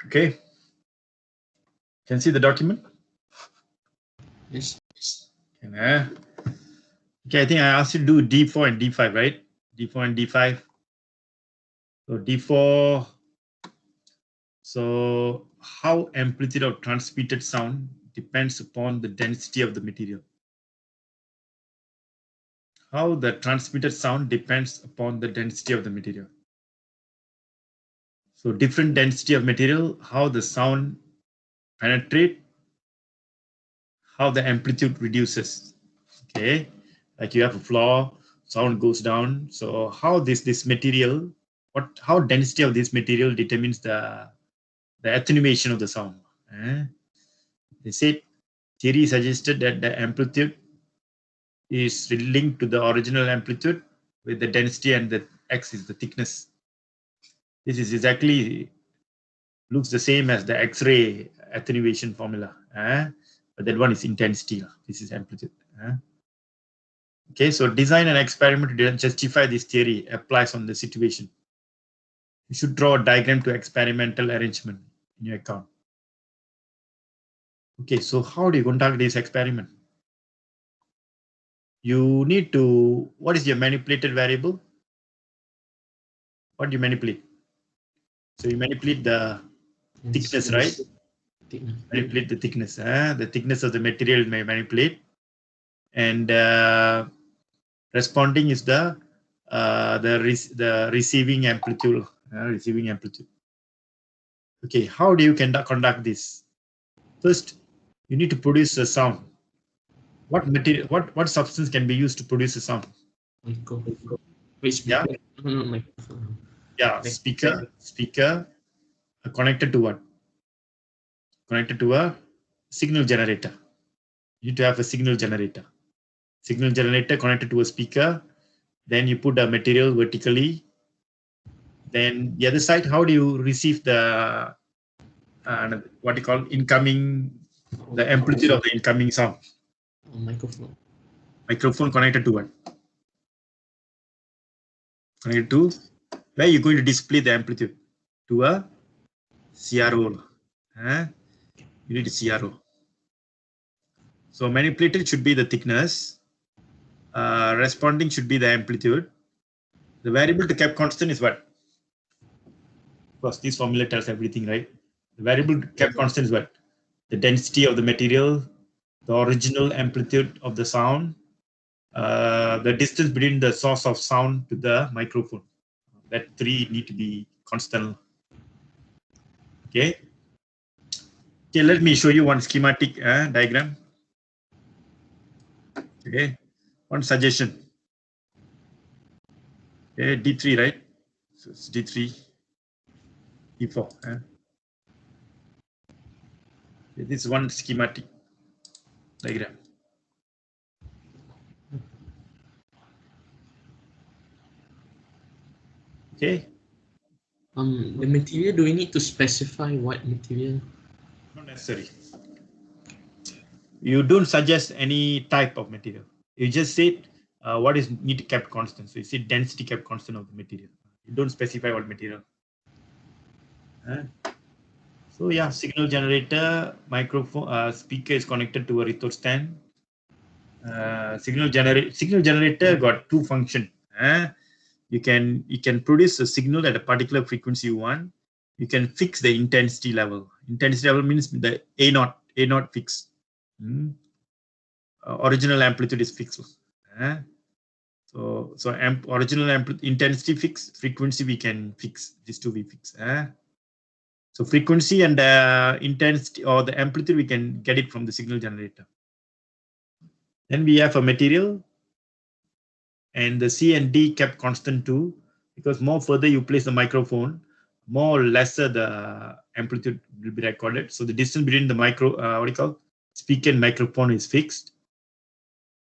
Okay. Can see the document? Yes. Okay, I think I asked you to do D4 and D5, right? D4 and D5. So D4. So how amplitude of transmitted sound depends upon the density of the material. How the transmitted sound depends upon the density of the material. So different density of material, how the sound penetrate, how the amplitude reduces. Okay, like you have a floor, sound goes down. So how this material, how density of this material determines the attenuation of the sound. They said theory suggested that the amplitude is linked to the original amplitude with the density, and the x is the thickness. This is exactly looks the same as the X-ray attenuation formula, but that one is intensity. This is amplitude. Okay, so design an experiment to justify this theory applies on the situation. You should draw a diagram to experimental arrangement in your account. Okay, so how do you conduct this experiment? You need to, what is your manipulated variable? What do you manipulate? So you manipulate the thickness, right? Manipulate the thickness. The thickness of the material may manipulate, and responding is the receiving amplitude. Receiving amplitude. Okay, how do you conduct this? First, you need to produce a sound. What material? What substance can be used to produce a sound? Which yeah? Yeah, speaker connected to what? Connected to a signal generator. You need to have a signal generator. Signal generator connected to a speaker. Then you put a material vertically. Then the other side, how do you receive the what you call incoming, the amplitude of the incoming sound? Microphone. Microphone connected to what? Connected to where you're going to display the amplitude? To a CRO. You need a CRO. So manipulated should be the thickness. Responding should be the amplitude. The variable to keep constant is what? Of course, this formula tells everything, right? The variable to keep constant is what? The density of the material, the original amplitude of the sound, the distance between the source of sound to the microphone. That three need to be constant. Okay. Okay, let me show you one schematic diagram. Okay, one suggestion. Okay, D3, right? So it's D3, D4. Okay, this is one schematic diagram. Okay. The material, do we need to specify what material? Not necessary. You don't suggest any type of material. You just say what is need kept constant. So you say density kept constant of the material. You don't specify what material. So yeah, signal generator, microphone, speaker is connected to a retorte stand. Signal generator got two functions. You can produce a signal at a particular frequency you want. You can fix the intensity level. Intensity level means the A naught fixed. Original amplitude is fixed. So original intensity fixed, frequency we can fix. These two we fix. So frequency and intensity or the amplitude we can get it from the signal generator. Then we have a material, and the C and D kept constant too, because more further you place the microphone, more or lesser the amplitude will be recorded. So the distance between the speaker and microphone is fixed.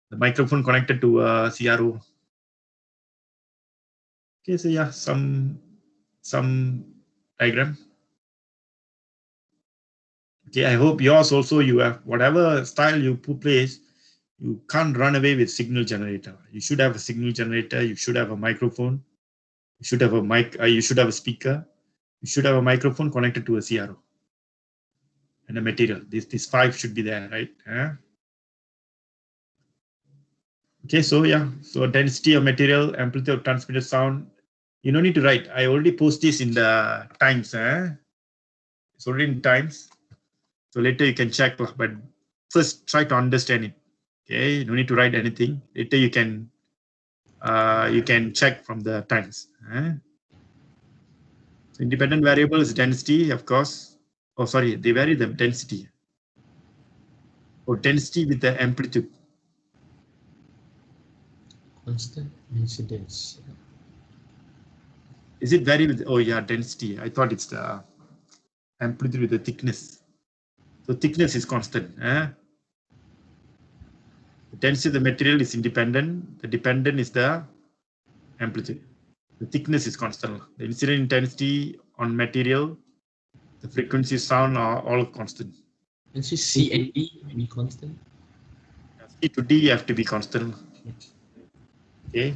The microphone connected to a CRO. Okay, so yeah, some diagram. Okay, I hope yours also, you have whatever style you place, you can't run away with signal generator. You should have a signal generator. You should have a microphone. You should have a mic. You should have a speaker. You should have a microphone connected to a CRO. and the material. These 5 should be there, right? Okay, so yeah, so density of material, amplitude of transmitted sound. You don't need to write. I already post this in the Times. It's already in Times. So later you can check, but first try to understand it. Okay, you don't need to write anything. Later you can check from the Times. So independent variable is density, of course. Oh, sorry, they vary the density. Or density with the amplitude. Constant incidence. Is it vary with? Oh yeah, density. I thought it's the amplitude with the thickness. So thickness is constant. The density of the material is independent. The dependent is the amplitude. The thickness is constant. The incident intensity on material, the frequency of sound are all constant. And so C and D may be constant. C to D have to be constant. Okay.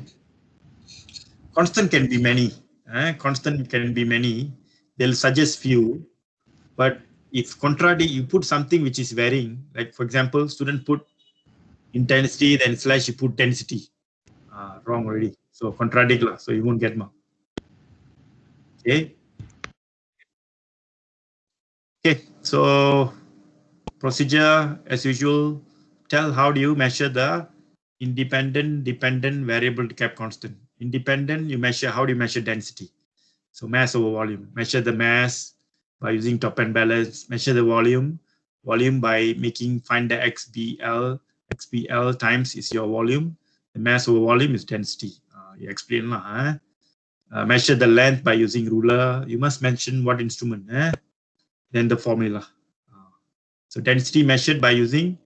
Constant can be many. Constant can be many. They'll suggest few, but if contradict, you put something which is varying. Like for example, student put intensity, then slash you put density. Wrong already. So contradict, so you won't get mark. Okay. Okay. So procedure as usual. Tell how do you measure the independent, dependent variable kept constant. Independent, you measure, how do you measure density? So mass over volume. Measure the mass by using top end balance. Measure the volume by find the XBL. XBL times is your volume. The mass over volume is density. You explain lah. Measure the length by using ruler. You must mention what instrument. Then the formula. So density measured by using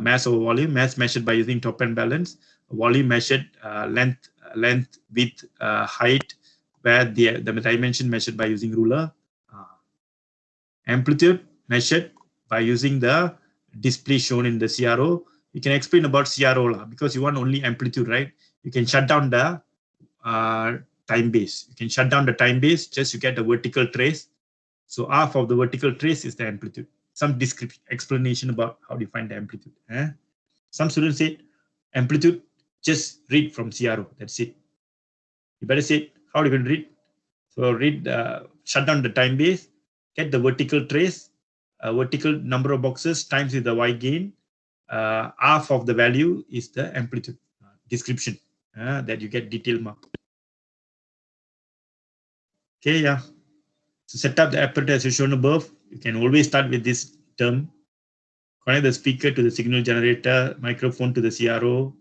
mass over volume. Mass measured by using top end balance. Volume measured length, width, height, where the dimension measured by using ruler. Amplitude measured by using the display shown in the CRO. You can explain about CRO because you want only amplitude, right? You can shut down the time base. You can shut down the time base, just you get the vertical trace. So half of the vertical trace is the amplitude. Some description, explanation about how do you find the amplitude. Some students say amplitude, just read from CRO. That's it. You better say how do you read. So read, shut down the time base, get the vertical trace, vertical number of boxes times with the Y gain. Half of the value is the amplitude description that you get detail mark. Okay, yeah. So set up the apparatus as shown above. You can always start with this term. Connect the speaker to the signal generator, microphone to the CRO.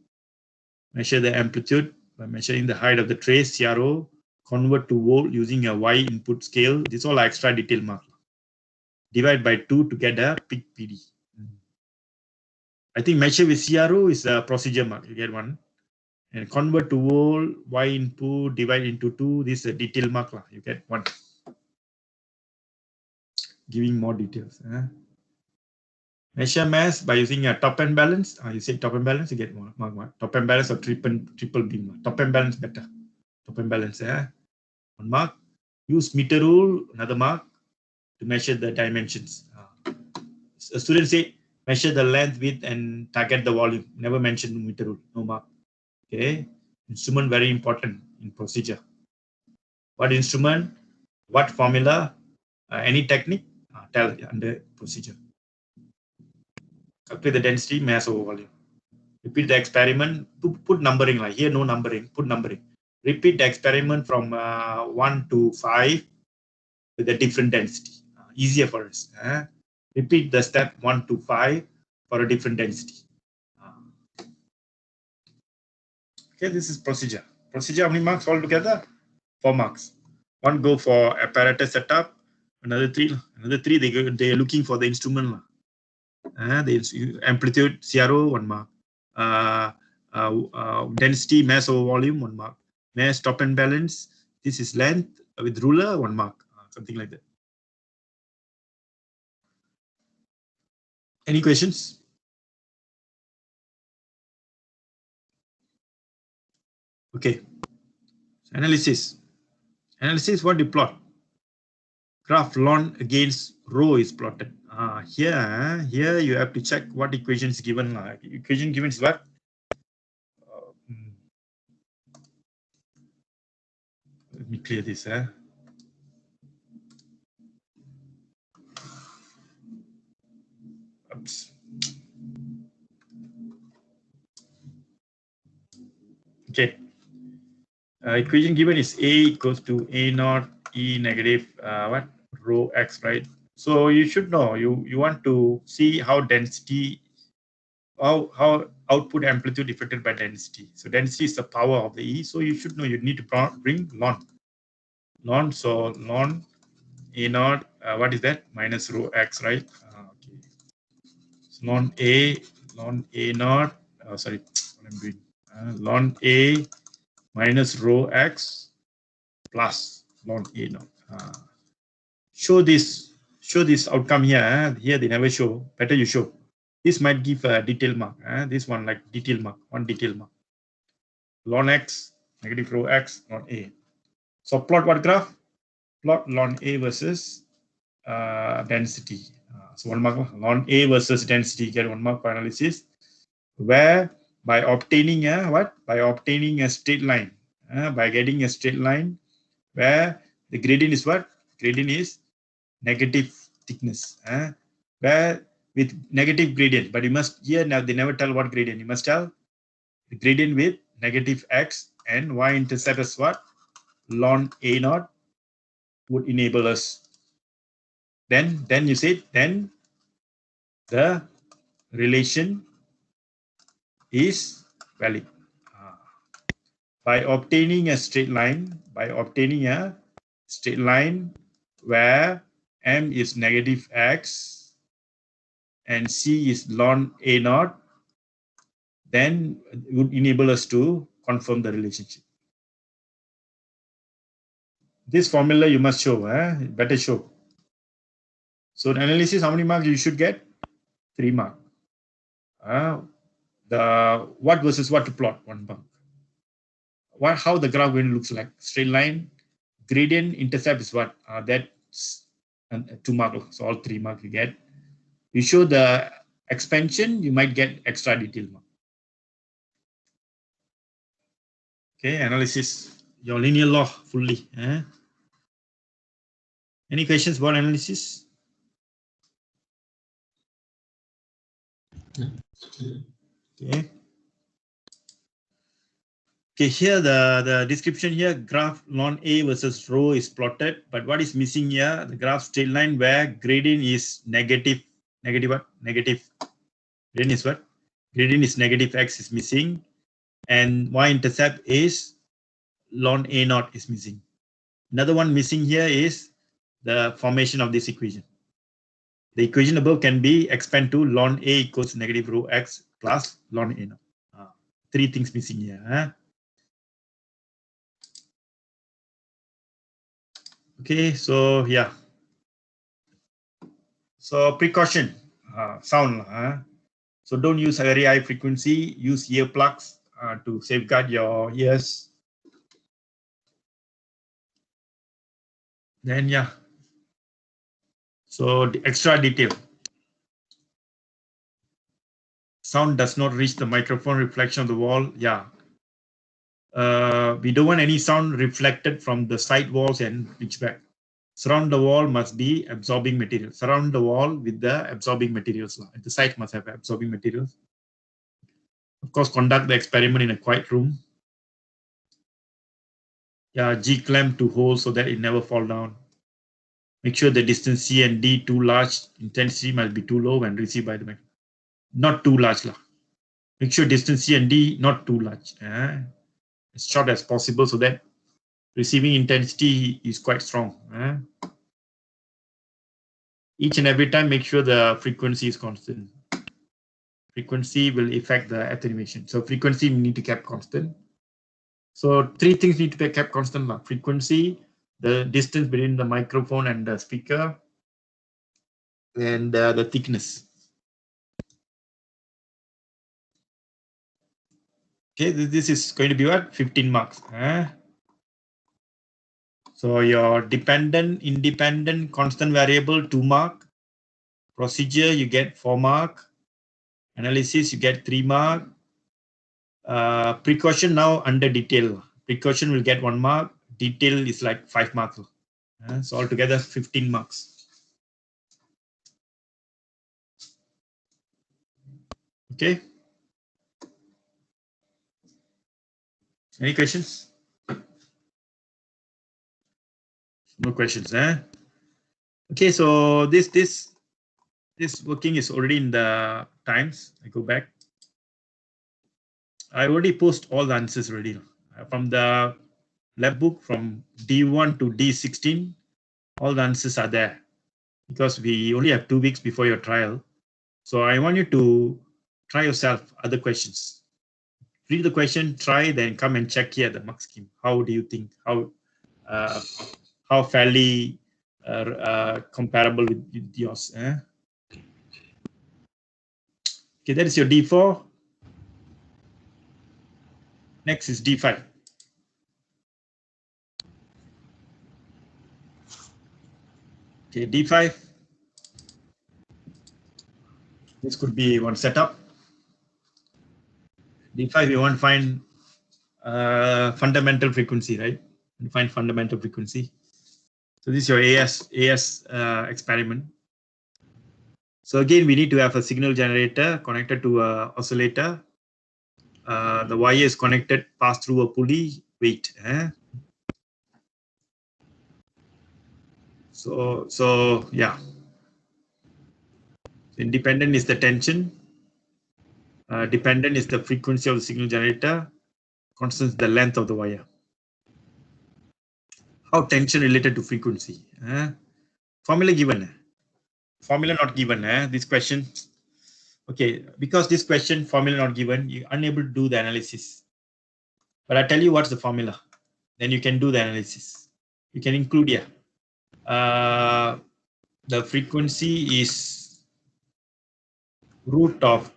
Measure the amplitude by measuring the height of the trace CRO. Convert to volt using a Y input scale. This is all extra detail mark. Divide by 2 to get a peak PD. I think measure with CRO is a procedure mark. You get one. And convert to volt, Y input, divide into 2. This is a detail mark. You get one. Giving more details. Measure mass by using a top end balance. You say top end balance, you get more mark one. Top end balance or triple beam. Top end balance better. Top end balance. One mark. Use meter rule, another mark, to measure the dimensions. A student say measure the length, width, and target the volume. Never mention meter rule, no mark. Okay. Instrument very important in procedure. What instrument? What formula? Any technique? Tell under procedure. Calculate the density, mass over volume. Repeat the experiment. Put numbering like here. No numbering. Put numbering. Repeat the experiment from 1 to 5 with a different density. Easier for us. Repeat the step 1 to 5 for a different density. Okay, this is procedure. Procedure, how many marks altogether? 4 marks. One go for apparatus setup. Another three. They are looking for the instrument. The amplitude, CRO, 1 mark. Density, mass over volume, 1 mark. Mass, top and balance. This is length with ruler, 1 mark. Something like that. Any questions? Okay. Analysis. Analysis, what do you plot? graph ln against rho is plotted. Here you have to check what equation is given. Equation given is what? Let me clear this. Oops. Okay. Equation given is A equals to A naught E negative what? Rho x, right? So you should know, you want to see how density, how output amplitude affected by density. So density is the power of the E. So you should know, you need to bring ln. So ln A naught, what is that? Minus rho x, right? Okay. So ln A naught, sorry, what I'm doing. Ln A minus rho x plus ln A naught. Show this outcome here. Here they never show. Better you show. This might give a detail mark. This one like detail mark. One detail mark. Ln x negative rho x ln A. So plot what graph? Plot ln A versus density. So one mark ln A versus density. Get 1 mark for analysis. Where by obtaining a what? By obtaining a straight line. By getting a straight line where the gradient is what? Gradient is negative thickness, where with negative gradient, but you must here now they never tell what gradient. You must tell the gradient with negative x and y-intercept as what? Ln A naught would enable us. Then you say then the relation is valid. By obtaining a straight line, where m is negative x and c is ln A naught, then it would enable us to confirm the relationship. This formula you must show, better show. So the analysis, how many marks you should get? 3 marks. The what versus what to plot, 1 mark. How the graph going to looks like? Straight line, gradient, intercept is what? That's 2 marks. So all 3 marks you get. You show the expansion, you might get extra detail mark. Okay, analysis, your linear law fully. Any questions about analysis? Okay. Okay, here the description here, graph ln A versus rho is plotted, but what is missing here? The graph straight line where gradient is negative what? Negative. Gradient is what? Gradient is negative x is missing, and y-intercept is ln A naught is missing. Another one missing here is the formation of this equation. The equation above can be expanded to ln A equals negative rho x plus ln A naught. 3 things missing here. Okay, so yeah. So precaution, sound. So don't use very high frequency, use earplugs to safeguard your ears. Then yeah. So the extra detail. Sound does not reach the microphone, reflection of the wall. Yeah. We don't want any sound reflected from the side walls and pitch back. Surround the wall must be absorbing material. Surround the wall with the absorbing materials. The site must have absorbing materials. Of course, conduct the experiment in a quiet room. Yeah, G clamp to hold so that it never fall down. Make sure the distance C and D too large. Intensity must be too low when received by the microphone. Not too large. Make sure distance C and D not too large. As short as possible so that receiving intensity is quite strong. Each and every time, make sure the frequency is constant. Frequency will affect the attenuation. So frequency need to keep constant. So 3 things need to be kept constant. Frequency, the distance between the microphone and the speaker, and the thickness. Okay, this is going to be what? 15 marks. So your dependent, independent, constant variable, 2 mark. Procedure, you get 4 mark. Analysis, you get 3 mark. Precaution now under detail. Precaution will get 1 mark. Detail is like 5 marks. So altogether 15 marks. Okay. Any questions? No questions, eh? Okay, so this working is already in the Times. I go back. I already post all the answers already from the lab book from D1 to D16. All the answers are there because we only have 2 weeks before your trial. So I want you to try yourself other questions. Read the question, try, then come and check here the mark scheme. How do you think? How fairly comparable with yours? Eh? Okay, that is your D4. Next is D5. Okay, D5. This could be one setup. D5, you want to find fundamental frequency, right? You find fundamental frequency. So this is your AS experiment. So again, we need to have a signal generator connected to a oscillator. The wire is connected, passed through a pulley. Wait. So yeah. Independent is the tension. Dependent is the frequency of the signal generator. Constant is the length of the wire. How tension related to frequency? Formula given. Formula not given. This question. Okay, because this question formula not given, you're unable to do the analysis. But I tell you what's the formula. Then you can do the analysis. You can include here. The frequency is root of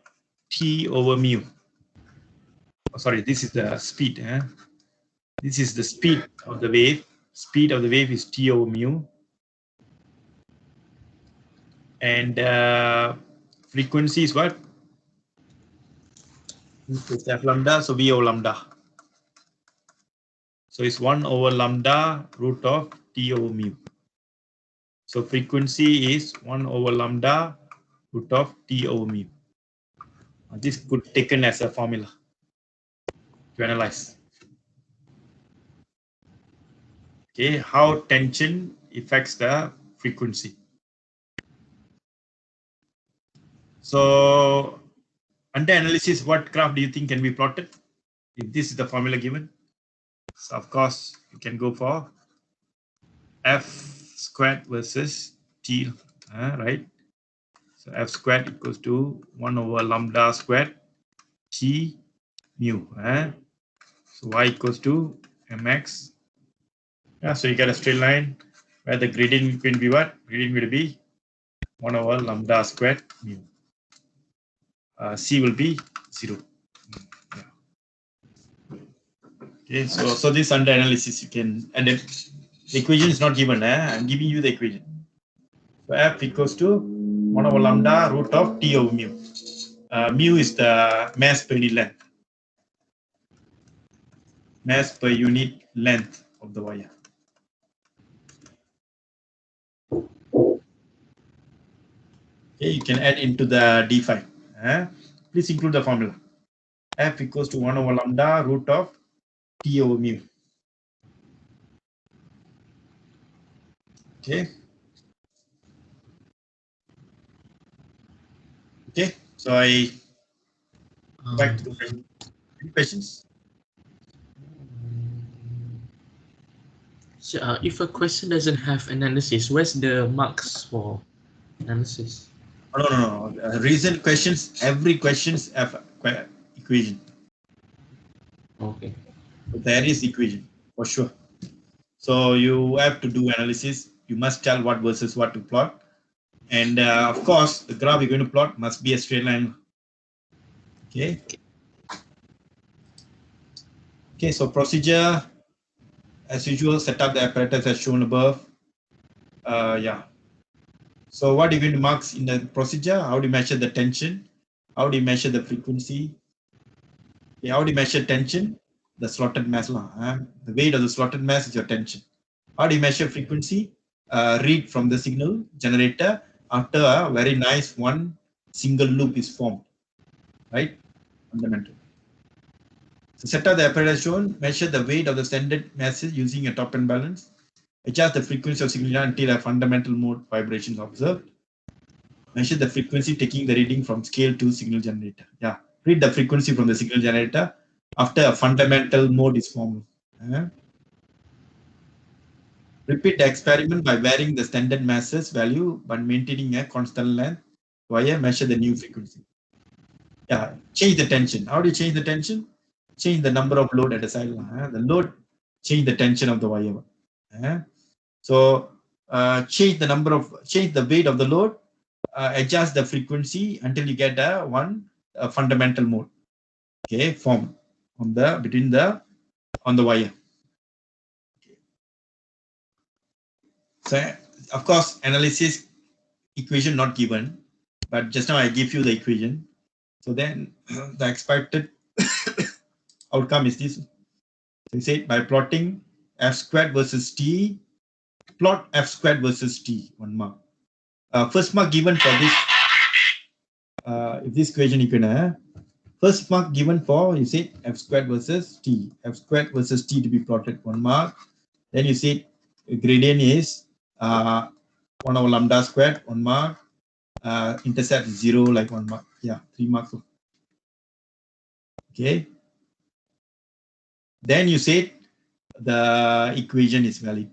T over mu. Oh, sorry, this is the speed. This is the speed of the wave. Speed of the wave is T over mu. And frequency is what? It's F lambda, so V over lambda. So it's 1 over lambda root of T over mu. So frequency is 1 over lambda root of T over mu. This could be taken as a formula to analyze. Okay, how tension affects the frequency. So under analysis, what graph do you think can be plotted? If this is the formula given, so of course you can go for F squared versus T, right? So F squared equals to 1 over lambda squared T mu. So Y equals to mx. Yeah, so you get a straight line where the gradient will be what? Gradient will be 1 over lambda squared mu. C will be 0. Yeah. Okay, so this under analysis you can, and then the equation is not given. I'm giving you the equation. So F equals to 1 over lambda root of T over mu. Mu is the mass per unit length. Mass per unit length of the wire. Okay, you can add into the D5. Please include the formula. F equals to 1 over lambda root of T over mu. Okay. Okay, so I back to the question. Any questions? So, if a question doesn't have analysis, where's the marks for analysis? Oh, no. Recent questions, every questions have equation. Okay. So there is equation for sure. So you have to do analysis. You must tell what versus what to plot. And of course, the graph you're going to plot must be a straight line. Okay. Okay, so procedure. As usual, set up the apparatus as shown above. Yeah. So what are you going to mark in the procedure? How do you measure the tension? How do you measure the frequency? Okay, how do you measure tension? The slotted mass. The weight of the slotted mass is your tension. How do you measure frequency? Read from the signal generator after a very nice one single loop is formed, right? Fundamental. So set up the apparatus shown, measure the weight of the standard masses using a top end balance, adjust the frequency of signal until a fundamental mode vibration is observed. Measure the frequency taking the reading from scale to signal generator. Yeah, read the frequency from the signal generator after a fundamental mode is formed. Repeat the experiment by varying the standard masses value but maintaining a constant length via measure the new frequency. Yeah, change the tension. How do you change the tension? Change the number of load at the side. The load, change the tension of the wire. So change the weight of the load, adjust the frequency until you get a fundamental mode. Okay, form on the wire. Okay. So of course, analysis equation not given, but just now I give you the equation. So then the expected outcome is this. So you say by plotting f squared versus t, plot f squared versus t, 1 mark. First mark given for this, if this equation you can, first mark given for, you say f squared versus t, to be plotted, 1 mark. Then you say gradient is 1 over lambda squared, 1 mark. Intercept 0, like 1 mark. Yeah, 3 marks. Okay. Then you say the equation is valid.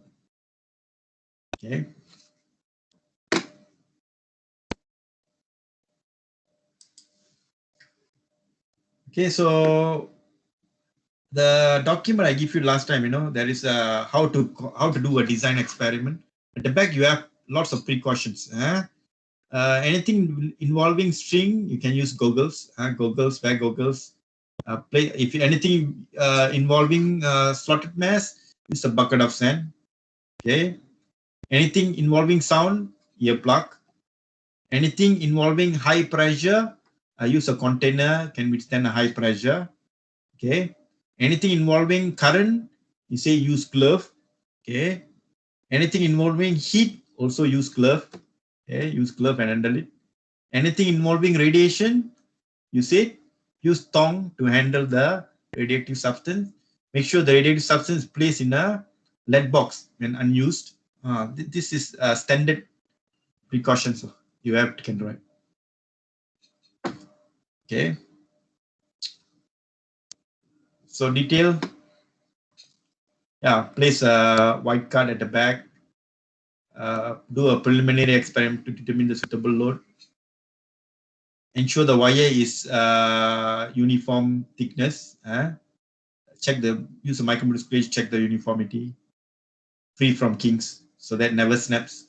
Okay. Okay, so the document I give you last time, there is how to do a design experiment. At the back, you have lots of precautions. Anything involving string, you can use goggles, wear goggles. If anything involving slotted mass, use a bucket of sand. Okay. Anything involving sound, earplug. Anything involving high pressure, use a container, can withstand a high pressure. Okay. Anything involving current, you say use glove. Okay. Anything involving heat, also use glove. Okay. Use glove and handle it. Anything involving radiation, you say use tongue to handle the radioactive substance. Make sure the radioactive substance is placed in a lead box when unused. This is standard precautions you have to control. Okay. So detail. Yeah, place a white card at the back. Do a preliminary experiment to determine the suitable load. Ensure the wire is uniform thickness. Use a micrometer gauge, check the uniformity. Free from kinks, so that never snaps.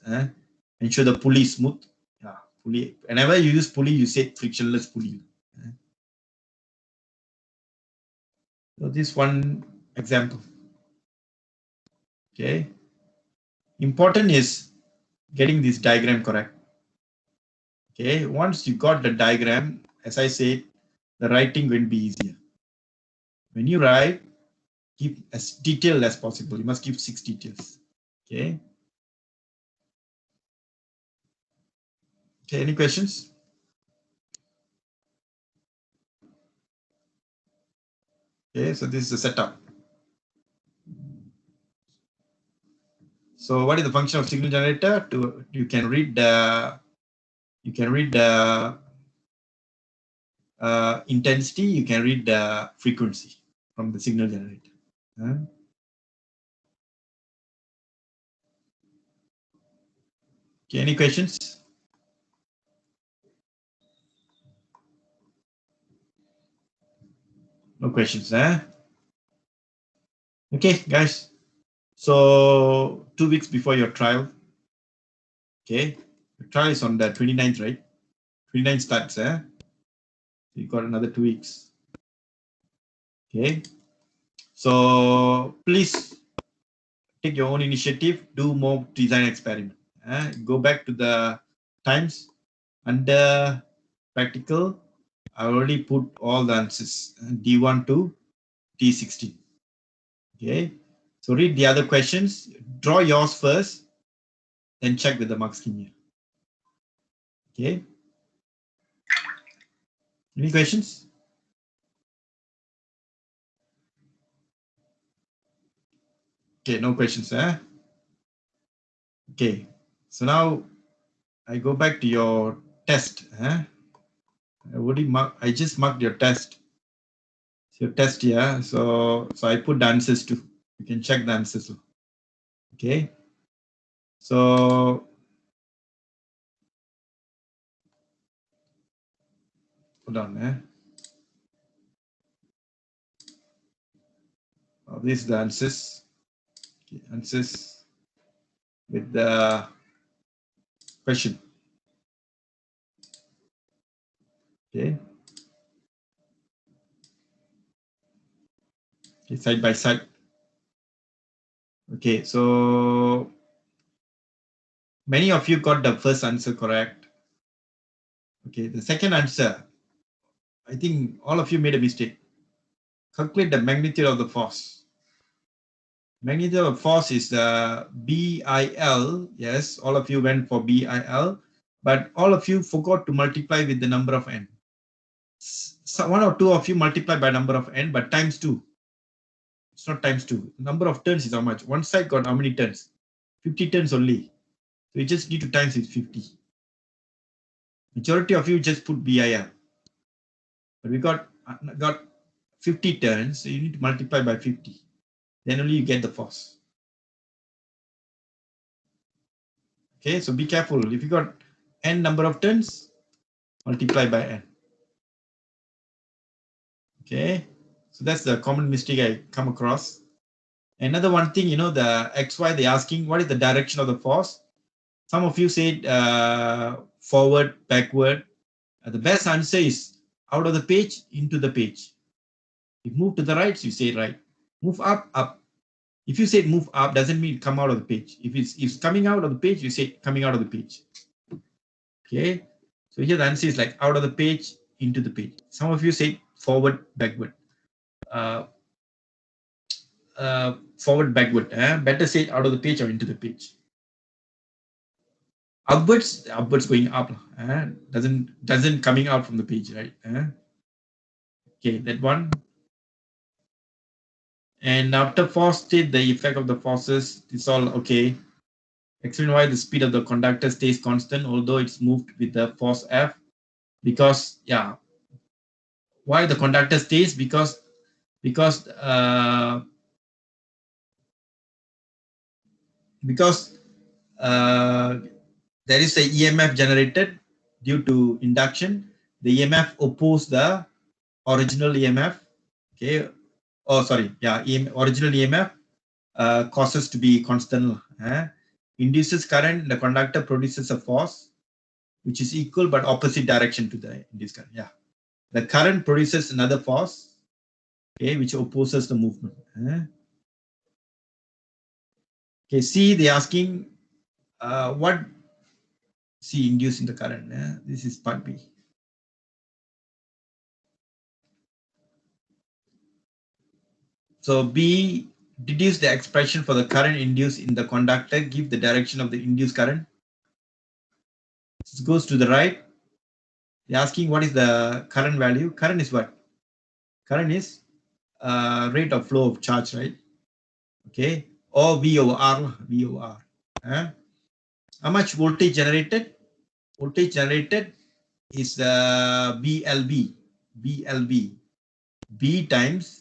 Ensure the pulley is smooth. Yeah, pulley. Whenever you use pulley, you say frictionless pulley. So this one example. Okay. Important is getting this diagram correct. Okay. Once you got the diagram, as I said, the writing will be easier. When you write, keep as detailed as possible. You must keep 6 details. Okay. Okay. Any questions? Okay. So this is the setup. So what is the function of signal generator? You can read the intensity, you can read the frequency from the signal generator. Okay, any questions? No questions, Okay, guys. So 2 weeks before your trial. Okay, your trial is on the 29th, right? 29th starts, You got another 2 weeks. Okay. So please take your own initiative, do more design experiment. Go back to the times under practical. I already put all the answers, D1 to D16. Okay, so read the other questions, draw yours first, then check with the mark scheme here. Okay, any questions? Okay, no questions. Okay, so now I go back to your test. I just marked your test. Your test here. So I put the answers too. You can check the answers too. Okay. So hold on. Oh, these are the answers. Okay, answers with the question. Okay. Okay, side by side. Okay, so many of you got the first answer correct. Okay, the second answer, I think all of you made a mistake. Calculate the magnitude of the force. Magnitude of force is the BIL. Yes, all of you went for BIL, but all of you forgot to multiply with the number of n. So one or two of you multiply by number of n, but times 2. It's not times 2. The number of turns is how much? One side got how many turns? 50 turns only. So you just need to times with 50. Majority of you just put BIL. But we got 50 turns, so you need to multiply by 50. Then only you get the force. Okay, so be careful. If you got n number of turns, multiply by n. Okay, so that's the common mistake I come across. Another one thing, the XY, they're asking what is the direction of the force. Some of you said forward, backward. The best answer is out of the page, into the page. If move to the right, you say right. Move up, up. If you say move up, doesn't mean come out of the page. If it's coming out of the page, you say coming out of the page. Okay. So here the answer is like out of the page, into the page. Some of you say forward, backward. Forward, backward. Better say out of the page or into the page. Upwards going up. Doesn't coming out from the page, right? Okay, that one. And after force state, the effect of the forces is all okay. Explain why the speed of the conductor stays constant, although it's moved with the force F. Because, yeah, why the conductor stays? Because there is a EMF generated due to induction. The EMF opposes the original EMF. Okay. Oh, sorry. Yeah, original EMF causes to be constant. Induces current. The conductor produces a force which is equal but opposite direction to the induced current. Yeah. The current produces another force, okay, which opposes the movement. Okay, C, they're asking what C inducing the current. This is part B. So B, deduce the expression for the current induced in the conductor, give the direction of the induced current. This goes to the right. They're asking what is the current value. Current is what? Current is rate of flow of charge, right? Okay, or V over R, V over R. How much voltage generated? Voltage generated is BLB, BLB, B times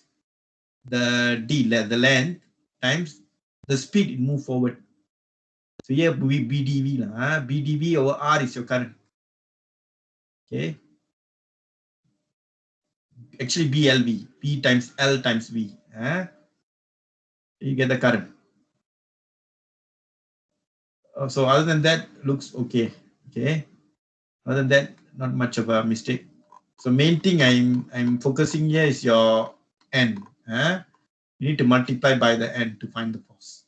the D, the length, times the speed it move forward. So here BDV, BDV over R is your current. Okay. Actually BLV, P times L times V. You get the current. So other than that, looks okay. Okay. Other than that, not much of a mistake. So main thing I'm focusing here is your N. You need to multiply by the N to find the force.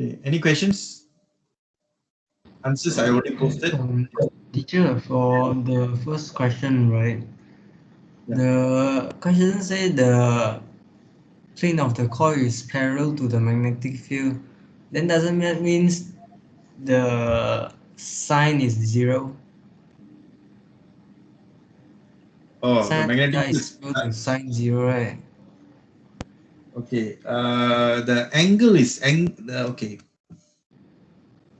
Okay. Any questions? Answers I already posted. Teacher, for the first question, right? Yeah. The question say the plane of the coil is parallel to the magnetic field. Then doesn't that means the sign is zero? Oh, the Sin magnetic theta field is is equal to sine zero, right? okay. The angle is okay.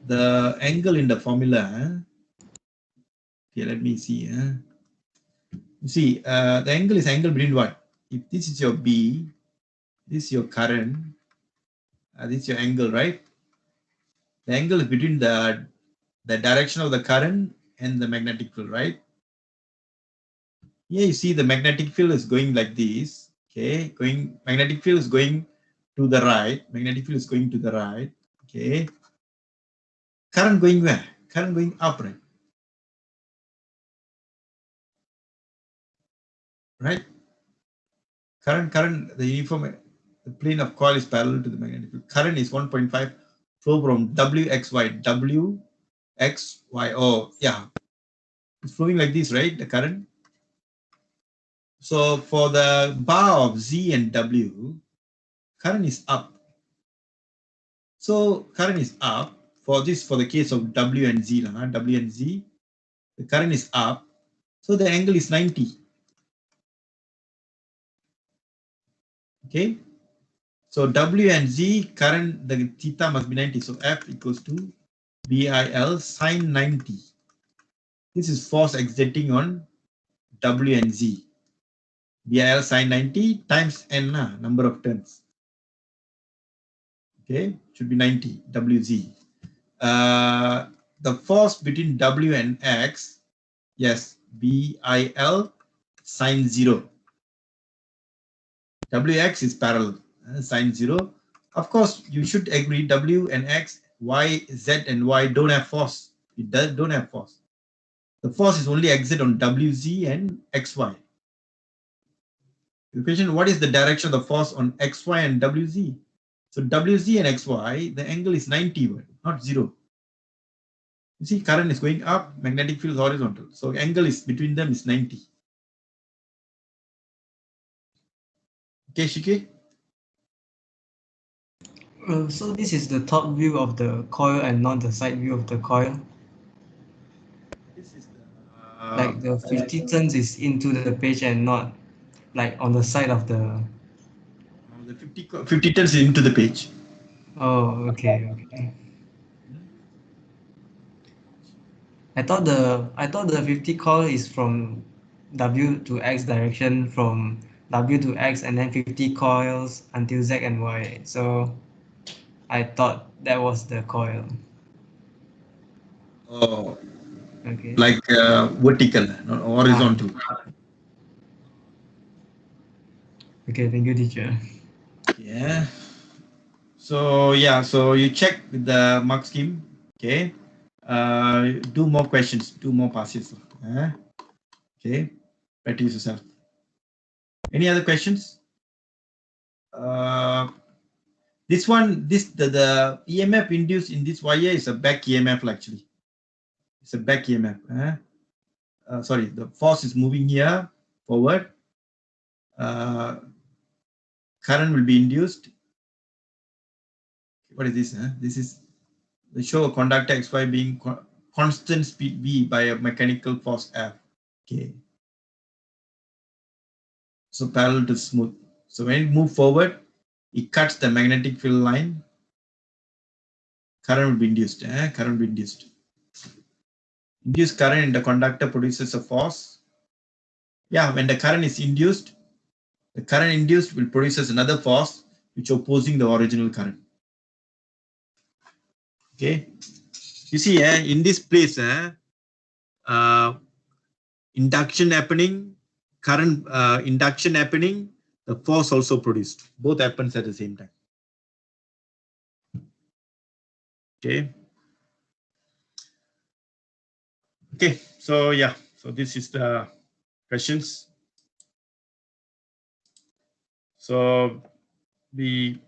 The angle in the formula. Okay, let me see. You see, the angle is angle between what? If this is your B, this is your current, this is your angle, right? The angle is between the direction of the current and the magnetic field, right? Here you see the magnetic field is going like this. Okay, magnetic field is going to the right. Magnetic field is going to the right. Okay. Current going where? Current going up, right? Right? Current, the uniform, the plane of coil is parallel to the magnetic field. Current is 1.5 flow from WXY. WXY. Oh, yeah. It's flowing like this, right? The current. So for the bar of Z and W, current is up. So current is up. For the case of W and Z, W and Z, the current is up. So the angle is 90. Okay. So W and Z current, the theta must be 90. So F equals to BIL sine 90. This is force exerting on W and Z. BIL sine 90 times N, number of turns. Okay, should be 90 WZ. The force between W and X, yes, BIL sine 0. WX is parallel, sine 0. Of course, you should agree W and X, Y, Z and Y don't have force. It don't have force. The force is only exert on WZ and XY. The question, what is the direction of the force on XY and WZ? So WZ and XY, the angle is 90, not 0. You see, current is going up, magnetic field is horizontal. So angle is between them is 90. Okay, Shiki? So this is the top view of the coil and not the side view of the coil. This is the Like the 50 turns is into the page and not like on the side of the. the 50 turns into the page. Oh, okay, okay. I thought the 50 coil is from W to X direction, from W to X and then 50 coils until Z and Y. So I thought that was the coil. Oh, Okay. like vertical, not horizontal. Okay, thank you, teacher. Yeah. So yeah, so you check with the mark scheme. Okay. Do more questions, do more passes. Okay. Practice yourself. Any other questions? This one, the EMF induced in this wire is a back EMF actually. It's a back EMF. Sorry, the force is moving here forward. Current will be induced. What is this? This is the show a conductor XY being constant speed V by a mechanical force F. Okay. So parallel to smooth. So when it moves forward, it cuts the magnetic field line. Current will be induced. Current will be induced. Induced current in the conductor produces a force. Yeah, when the current is induced, the current induced will produce another force which opposing the original current. Okay. You see, in this place, induction happening, current induction happening, the force also produced. Both happens at the same time. Okay. Okay. So yeah. So this is the questions. So we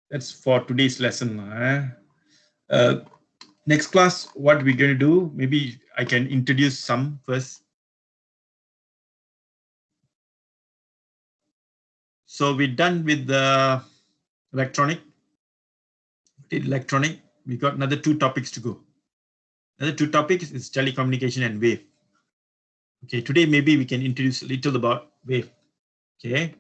That's for today's lesson. Next class, what we're going to do, maybe I can introduce some first. So we're done with the electronic. We got another 2 topics to go. Another 2 topics is telecommunication and wave. Okay, today maybe we can introduce a little about wave. Okay.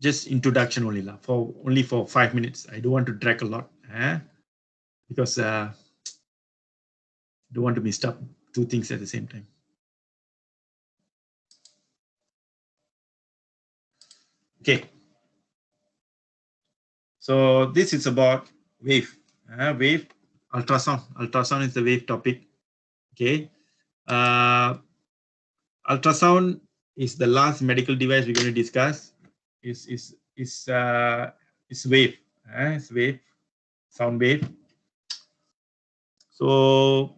Just introduction only lah, only for 5 minutes. I don't want to drag a lot, because don't want to mix up 2 things at the same time. Okay. So this is about wave. Wave, ultrasound. Ultrasound is the wave topic. Okay. Ultrasound is the last medical device we're going to discuss. Is wave. It's wave, sound wave. So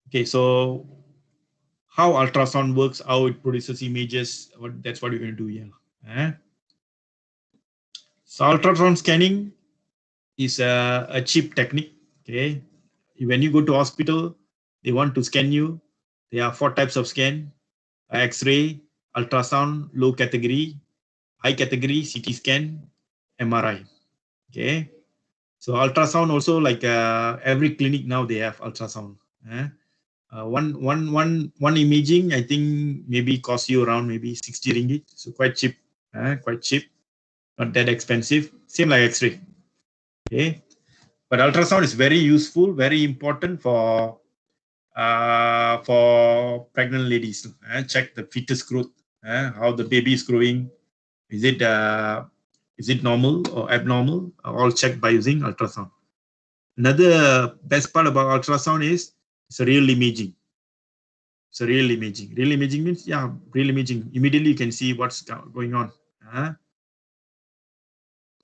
okay, so how ultrasound works, how it produces images, that's what we're going to do here. So ultrasound scanning is a cheap technique. Okay, when you go to hospital, they want to scan you. There are 4 types of scan: X-ray, ultrasound, low category, high category, CT scan, MRI. Okay, so ultrasound also, like every clinic now they have ultrasound. One imaging, I think maybe cost you around maybe 60 ringgit. So quite cheap, not that expensive. Same like X-ray. Okay, but ultrasound is very useful, very important for pregnant ladies. Check the fetus growth, how the baby is growing. Is it normal or abnormal? All checked by using ultrasound. Another best part about ultrasound is it's a real imaging. So real imaging. Real imaging means, yeah, real imaging. Immediately you can see what's going on.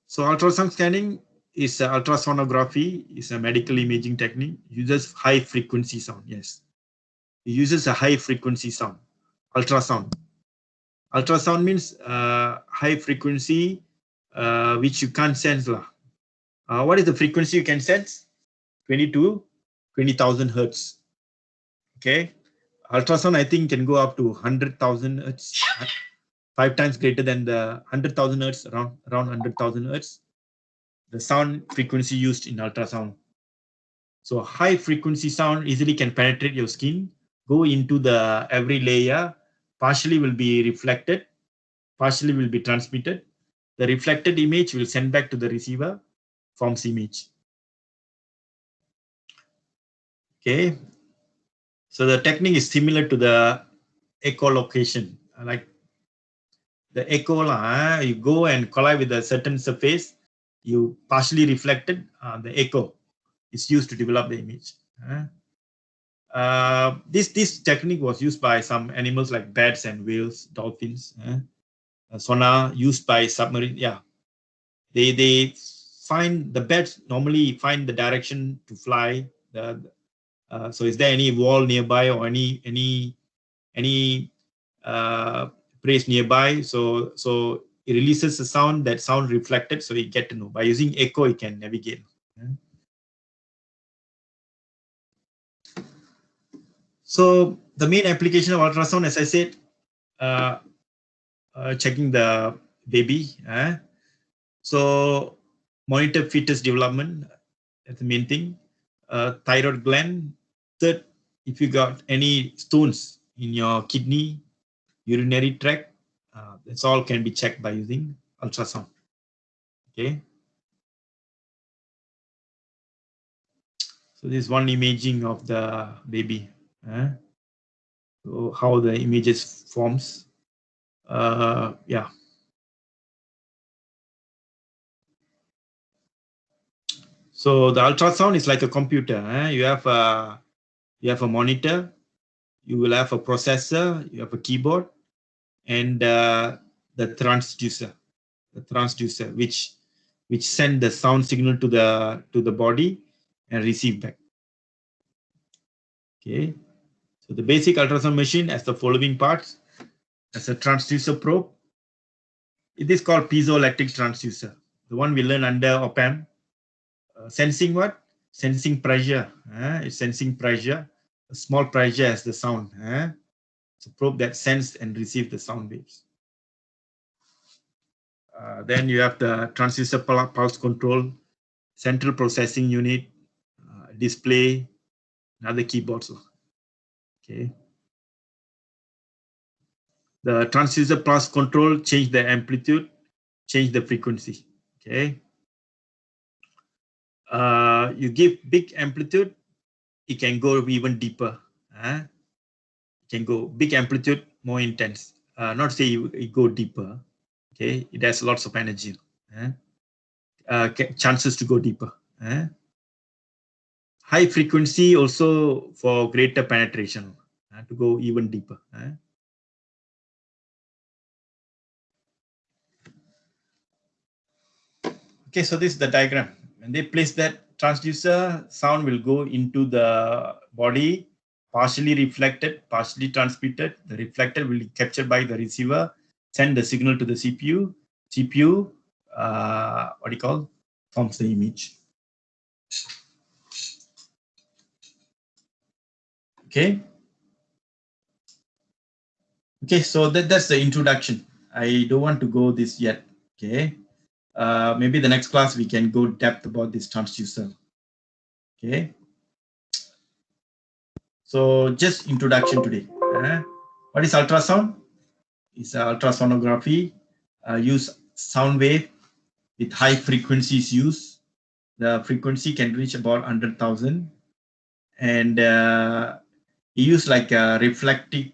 So ultrasound scanning is ultrasonography, is a medical imaging technique. Uses high frequency sound. Yes, it uses a high frequency sound. Ultrasound. Ultrasound means high frequency, which you can't sense lah. What is the frequency you can sense? 20 to 20,000 hertz. Okay. Ultrasound, I think, can go up to 100,000 hertz, 5 times greater than the 100,000 hertz, around 100,000 hertz, the sound frequency used in ultrasound. So high frequency sound easily can penetrate your skin, go into the every layer, partially will be reflected, partially will be transmitted. The reflected image will send back to the receiver, forms image. Okay. So the technique is similar to the echolocation. Like the echo, you go and collide with a certain surface, you partially reflected, the echo is used to develop the image. This technique was used by some animals like bats and whales, dolphins. Sonar used by submarine. Yeah, they find the bats normally find the direction to fly. So is there any wall nearby or any place nearby? So it releases a sound, that sound reflected, so you get to know. By using echo, you can navigate. So the main application of ultrasound, as I said, checking the baby. So monitor fetus development, that's the main thing. Thyroid gland. Third, if you got any stones in your kidney, urinary tract, that's all can be checked by using ultrasound. Okay. So this is one imaging of the baby. So how the images forms. Yeah. So the ultrasound is like a computer. You have a monitor, you will have a processor, you have a keyboard, and the transducer, which send the sound signal to the body and receive back. Okay, so the basic ultrasound machine has the following parts. As a transducer probe. It is called piezoelectric transducer. The one we learn under op-amp. Sensing what? Sensing pressure. It's sensing pressure. A small pressure as the sound. It's a probe that sends and receives the sound waves. Then you have the transducer pulse control, central processing unit, display, another keyboards. Okay. The transducer pulse control change the amplitude, change the frequency. Okay. You give big amplitude, it can go even deeper. It can go big amplitude, more intense. Not say it go deeper. Okay, it has lots of energy. Chances to go deeper. High frequency also for greater penetration, to go even deeper. Okay, so this is the diagram. When they place that transducer, sound will go into the body, partially reflected, partially transmitted. The reflected will be captured by the receiver, send the signal to the CPU. CPU, what do you call, forms the image. Okay. Okay, so that's the introduction. I don't want to go this yet. Okay. Maybe the next class we can go depth about this transducer. Okay. So just introduction today. What is ultrasound? It's ultrasonography. Use sound wave with high frequencies used. The frequency can reach about 100,000, and use like a reflecting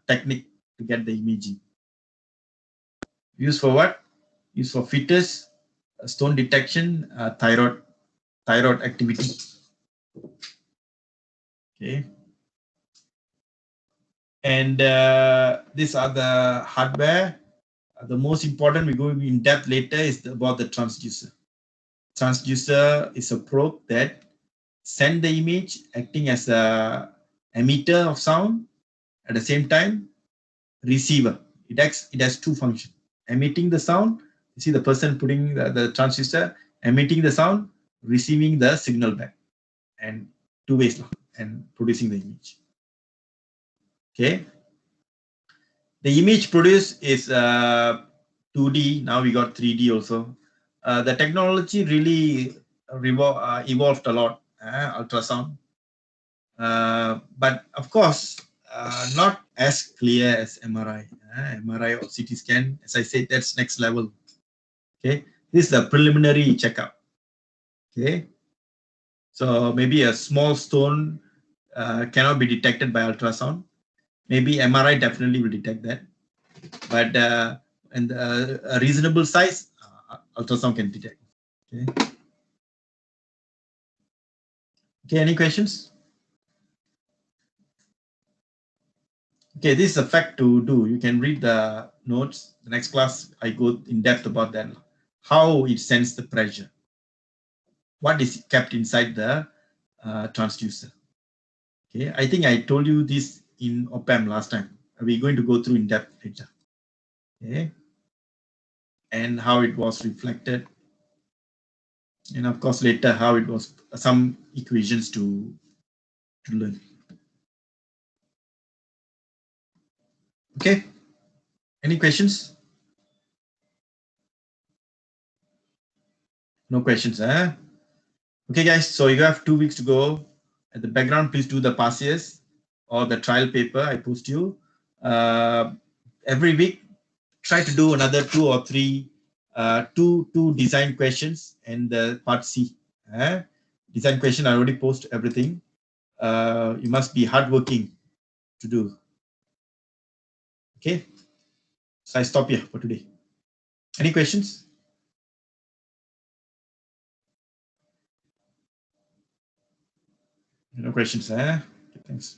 technique to get the imaging. Used for what? Used for fetus, stone detection, thyroid activity. Okay. And these are the hardware. The most important, we go in depth later, is about the transducer. Transducer is a probe that sends the image, acting as a emitter of sound. At the same time, receiver. It has two functions. Emitting the sound, you see the person putting the transducer, emitting the sound, receiving the signal back, and two ways, and producing the image. Okay. The image produced is 2D. Now we got 3D also. The technology really evolved a lot, ultrasound. But of course, not as clear as MRI. MRI or CT scan, as I said, that's next level. Okay, this is the preliminary checkup. Okay, so maybe a small stone cannot be detected by ultrasound. Maybe MRI definitely will detect that, but and a reasonable size, ultrasound can detect. Okay. Okay. Any questions? Okay, this is a fact to do. You can read the notes. The next class, I go in depth about that. How it sends the pressure. What is kept inside the transducer. Okay, I think I told you this in op-amp last time. We're going to go through in depth later. Okay, and how it was reflected, and of course later how it was some equations to learn. Okay, any questions? No questions, huh? Okay, guys, so you have 2 weeks to go. At the background, please do the past years or the trial paper I post you. Every week, try to do another 2 or 3 two design questions and the part C. Design question, I already post everything. You must be hardworking to do. Okay, so I stop here for today. Any questions? No questions, huh? Okay, thanks.